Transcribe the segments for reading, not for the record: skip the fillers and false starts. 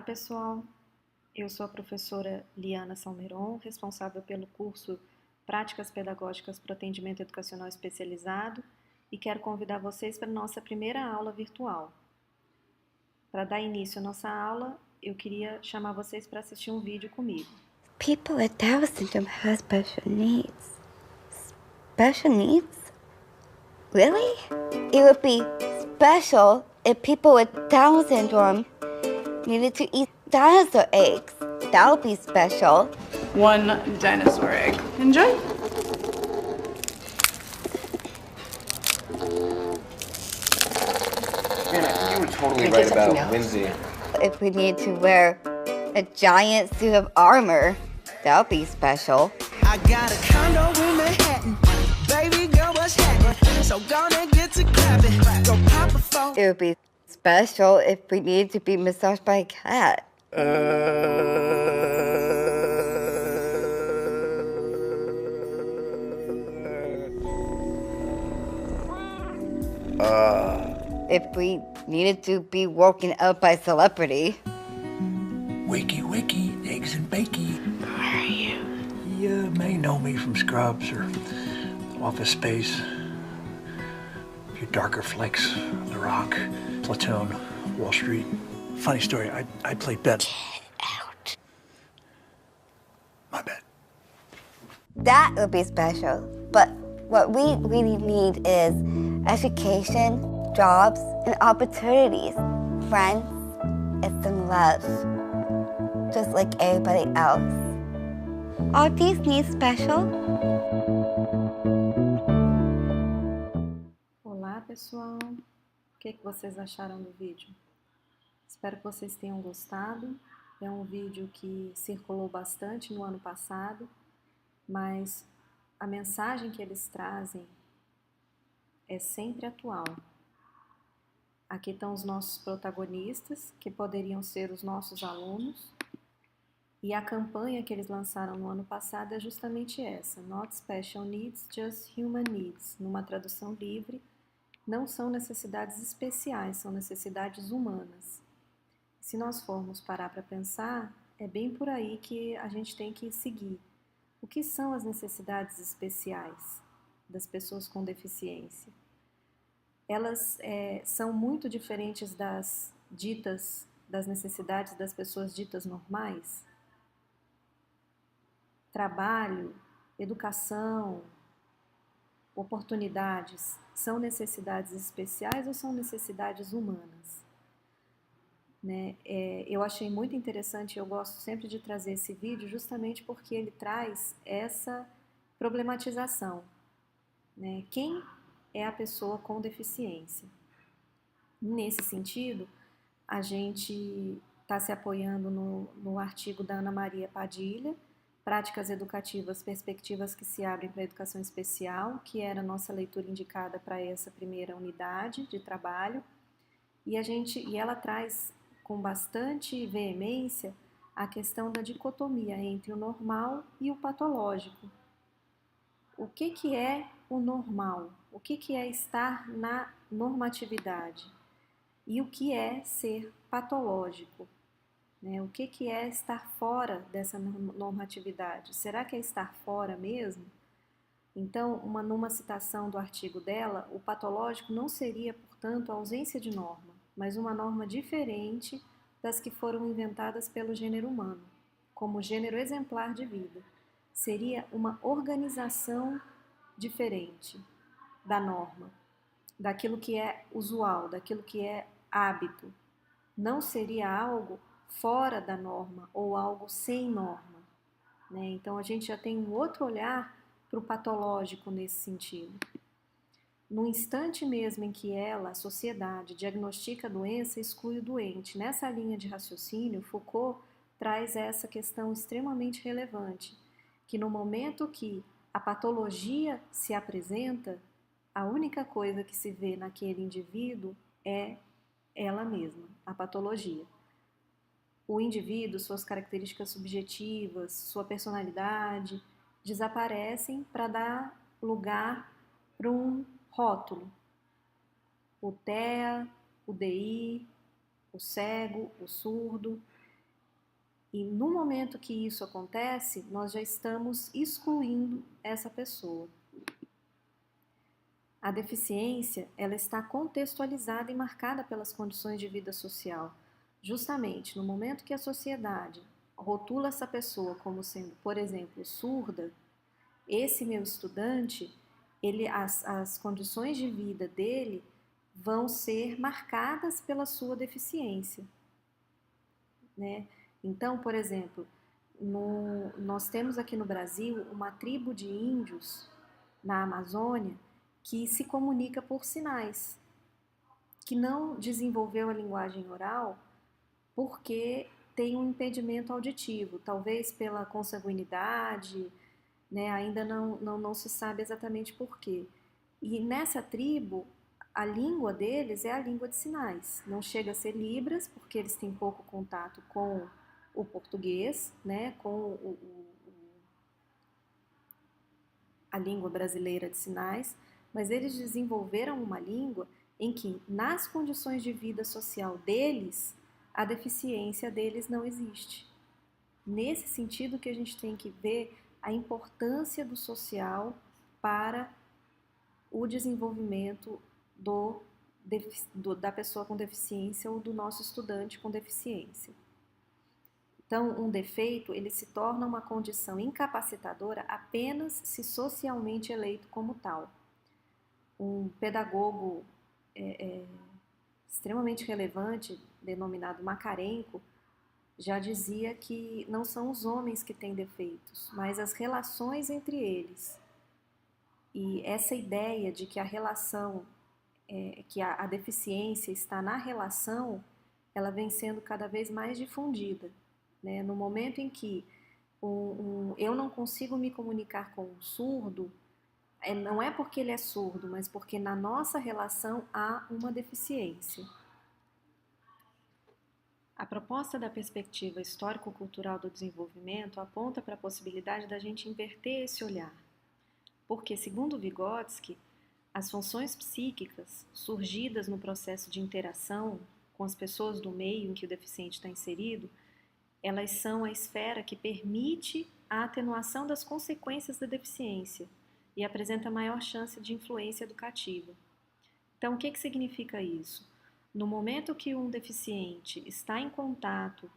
Pessoal, eu sou a professora Liana Salmeron, responsável pelo curso Práticas Pedagógicas para o Atendimento Educacional Especializado e quero convidar vocês para a nossa primeira aula virtual. Para dar início à nossa aula, eu queria chamar vocês para assistir um vídeo comigo. People with Down syndrome have special needs. Special needs? Really? It would be special if people with Down syndrome needed to eat dinosaur eggs. That would be special. One dinosaur egg. Enjoy. Man, I think you were totally right about Lindsay. If we need to wear a giant suit of armor, that would be special. I got a condo in Manhattan. Baby girl, what's happening? So gonna get to clapping. Go pop a phone. It would be special if we needed to be massaged by a cat. If we needed to be woken up by a celebrity. Wakey, wakey, eggs and bakey. Where are you? You may know me from Scrubs or Office Space. A few darker flicks, The Rock, Platoon, Wall Street. Funny story, I played Ben. Get out. My bad. That would be special. But what we really need is education, jobs, and opportunities, friends, and some love. Just like everybody else. Are these needs special? Olá, pessoal! O que vocês acharam do vídeo? Espero que vocês tenham gostado. É um vídeo que circulou bastante no ano passado, mas a mensagem que eles trazem é sempre atual. Aqui estão os nossos protagonistas, que poderiam ser os nossos alunos, e a campanha que eles lançaram no ano passado é justamente essa: Not Special Needs, Just Human Needs. Numa tradução livre, não são necessidades especiais, são necessidades humanas. Se nós formos parar para pensar, é bem por aí que a gente tem que seguir. O que são as necessidades especiais das pessoas com deficiência? Elas são muito diferentes das necessidades das pessoas ditas normais? Trabalho, educação, oportunidades, são necessidades especiais ou são necessidades humanas? Né? Eu achei muito interessante, eu gosto sempre de trazer esse vídeo justamente porque ele traz essa problematização. Né? Quem é a pessoa com deficiência? Nesse sentido, a gente está se apoiando no artigo da Ana Maria Padilha, Práticas Educativas, Perspectivas que se abrem para a Educação Especial, que era a nossa leitura indicada para essa primeira unidade de trabalho, e ela traz com bastante veemência a questão da dicotomia entre o normal e o patológico. O que é o normal? O que é estar na normatividade? E o que é ser patológico? Né? O que é estar fora dessa normatividade? Será que é estar fora mesmo? Então, numa citação do artigo dela, o patológico não seria, portanto, a ausência de norma, mas uma norma diferente das que foram inventadas pelo gênero humano, como gênero exemplar de vida. Seria uma organização diferente da norma, daquilo que é usual, daquilo que é hábito. Não seria algo fora da norma ou algo sem norma. Né? Então, a gente já tem um outro olhar para o patológico nesse sentido. No instante mesmo em que a sociedade, diagnostica a doença, exclui o doente. Nessa linha de raciocínio, Foucault traz essa questão extremamente relevante, que no momento que a patologia se apresenta, a única coisa que se vê naquele indivíduo é ela mesma, a patologia. O indivíduo, suas características subjetivas, sua personalidade, desaparecem para dar lugar para um rótulo. O TEA, o DI, o cego, o surdo. E no momento que isso acontece, nós já estamos excluindo essa pessoa. A deficiência, ela está contextualizada e marcada pelas condições de vida social. Justamente no momento que a sociedade rotula essa pessoa como sendo, por exemplo, surda, esse meu estudante, as condições de vida dele vão ser marcadas pela sua deficiência, né? Então, por exemplo, nós temos aqui no Brasil uma tribo de índios na Amazônia que se comunica por sinais, que não desenvolveu a linguagem oral porque tem um impedimento auditivo, talvez pela consanguinidade, né? Ainda não se sabe exatamente por quê. E nessa tribo, a língua deles é a língua de sinais. Não chega a ser Libras, porque eles têm pouco contato com o português, né? Com a língua brasileira de sinais, mas eles desenvolveram uma língua em que, nas condições de vida social deles, a deficiência deles não existe. Nesse sentido que a gente tem que ver a importância do social para o desenvolvimento da pessoa com deficiência ou do nosso estudante com deficiência. Então, um defeito, ele se torna uma condição incapacitadora apenas se socialmente eleito como tal. Um pedagogo extremamente relevante, denominado Macarenko, já dizia que não são os homens que têm defeitos, mas as relações entre eles. E essa ideia de que a relação, que a deficiência está na relação, ela vem sendo cada vez mais difundida, né? No momento em que eu não consigo me comunicar com um surdo, não é porque ele é surdo, mas porque na nossa relação há uma deficiência. A proposta da perspectiva histórico-cultural do desenvolvimento aponta para a possibilidade da gente inverter esse olhar. Porque, segundo Vygotsky, as funções psíquicas surgidas no processo de interação com as pessoas do meio em que o deficiente está inserido, elas são a esfera que permite a atenuação das consequências da deficiência e apresenta maior chance de influência educativa. Então, o que significa isso? No momento que um deficiente está em contato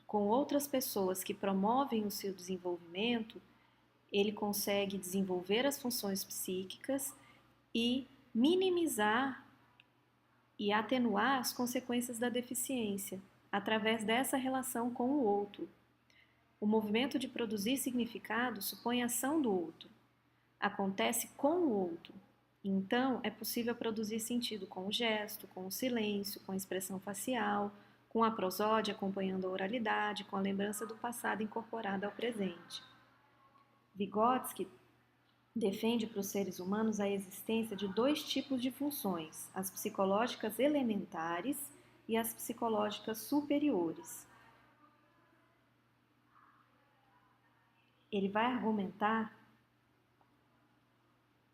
com outras pessoas que promovem o seu desenvolvimento, ele consegue desenvolver as funções psíquicas e minimizar e atenuar as consequências da deficiência através dessa relação com o outro. O movimento de produzir significado supõe a ação do outro. Acontece com o outro. Então, é possível produzir sentido com o gesto, com o silêncio, com a expressão facial, com a prosódia acompanhando a oralidade, com a lembrança do passado incorporada ao presente. Vygotsky defende para os seres humanos a existência de dois tipos de funções, as psicológicas elementares e as psicológicas superiores. Ele vai argumentar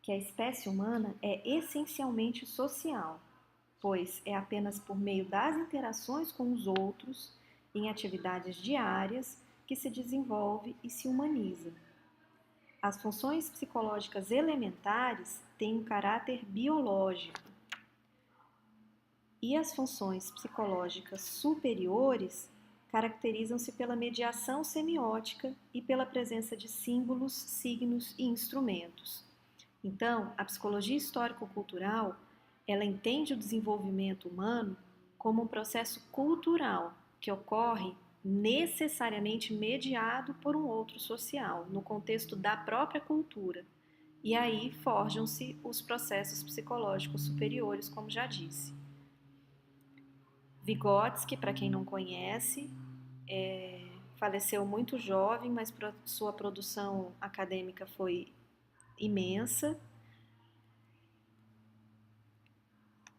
que a espécie humana é essencialmente social, pois é apenas por meio das interações com os outros, em atividades diárias, que se desenvolve e se humaniza. As funções psicológicas elementares têm um caráter biológico e as funções psicológicas superiores caracterizam-se pela mediação semiótica e pela presença de símbolos, signos e instrumentos. Então, a psicologia histórico-cultural, ela entende o desenvolvimento humano como um processo cultural que ocorre necessariamente mediado por um outro social, no contexto da própria cultura. E aí forjam-se os processos psicológicos superiores, como já disse. Vygotsky, para quem não conhece, faleceu muito jovem, mas sua produção acadêmica foi imensa.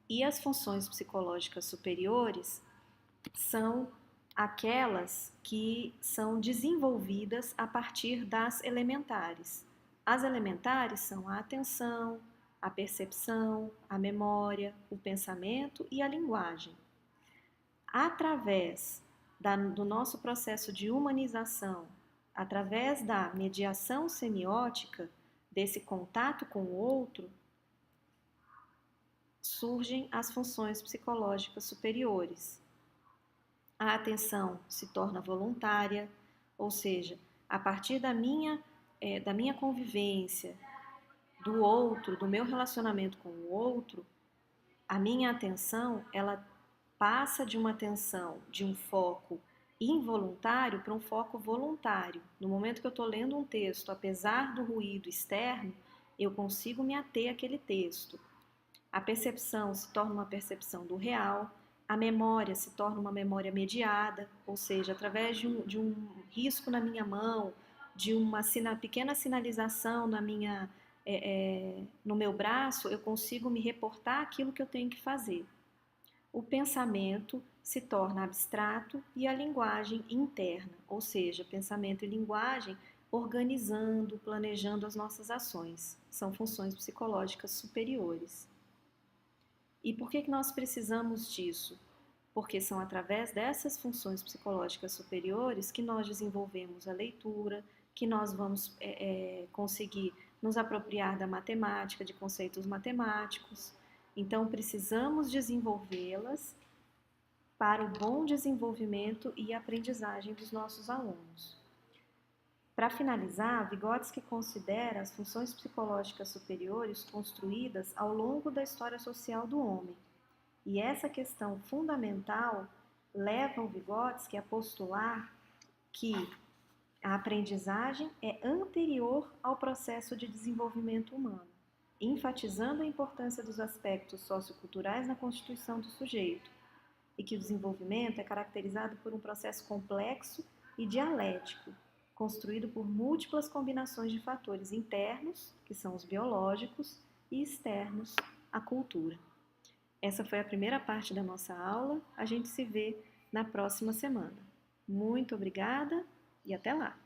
E as funções psicológicas superiores são aquelas que são desenvolvidas a partir das elementares. As elementares são a atenção, a percepção, a memória, o pensamento e a linguagem. Através do nosso processo de humanização, através da mediação semiótica, desse contato com o outro, surgem as funções psicológicas superiores. A atenção se torna voluntária, ou seja, a partir da minha convivência, do outro, do meu relacionamento com o outro, a minha atenção, ela passa de uma atenção, de um foco involuntário para um foco voluntário. No momento que eu estou lendo um texto, apesar do ruído externo, eu consigo me ater àquele texto. A percepção se torna uma percepção do real, a memória se torna uma memória mediada, ou seja, através de um risco na minha mão, de uma pequena sinalização no meu braço, eu consigo me reportar aquilo que eu tenho que fazer. O pensamento se torna abstrato e a linguagem interna, ou seja, pensamento e linguagem organizando, planejando as nossas ações. São funções psicológicas superiores. E por que nós precisamos disso? Porque são através dessas funções psicológicas superiores que nós desenvolvemos a leitura, que nós vamos conseguir nos apropriar da matemática, de conceitos matemáticos. Então, precisamos desenvolvê-las para o bom desenvolvimento e aprendizagem dos nossos alunos. Para finalizar, Vygotsky considera as funções psicológicas superiores construídas ao longo da história social do homem. E essa questão fundamental leva o Vygotsky a postular que a aprendizagem é anterior ao processo de desenvolvimento humano, enfatizando a importância dos aspectos socioculturais na constituição do sujeito, e que o desenvolvimento é caracterizado por um processo complexo e dialético, construído por múltiplas combinações de fatores internos, que são os biológicos, e externos, a cultura. Essa foi a primeira parte da nossa aula. A gente se vê na próxima semana. Muito obrigada e até lá!